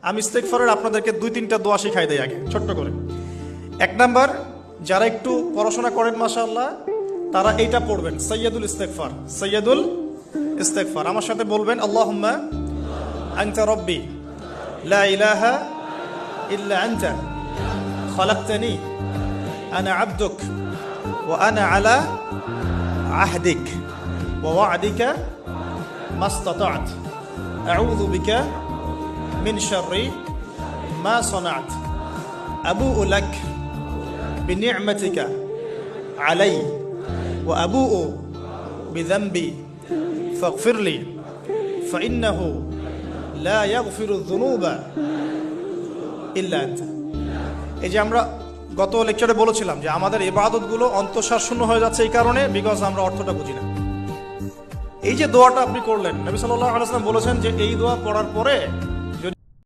আমি ইস্তেগফারের আপনাদেরকে 2-3টা দোয়া শিখাই দেই আগে ছোট্ট করে। 1 নাম্বার, যারা একটু পড়াশোনা করেন মাশাআল্লাহ, তারা এইটা পড়বেন, সাইয়্যিদুল ইস্তেগফার। সাইয়্যিদুল ইস্তেগফার আমার সাথে বলবেন, আল্লাহুম্মা আনতা রাব্বি লা ইলাহা ইল্লা আনতা খালাকতানি আনা আবদুক ওয়া আনা আলা আহদিক ওয়া ওয়া'দিকা মাস্তাতা'ত আউযু বিকা মিন শাররি মা সানা'ত আবুউ লাক বিনি'মাতিকা আলাই ওয়া আবুউ বিযানবি ফাগফিরলি ফাইন্নাহু লা ইয়াগফিরুয যুনুবা ইল্লা আনতা। এই যে আমরা গত লেকচারে বলেছিলাম যে আমাদের ইবাদতগুলো অন্তঃসার শূন্য হয়ে যাচ্ছে এই কারণে, বিকজ আমরা অর্থটা বুঝি না। এই যে দোয়াটা আপনি করলেন, নবী সাল্লাল্লাহু আলাইহি ওয়াসাল্লাম বলেছেন যে এই দোয়া পড়ার পরে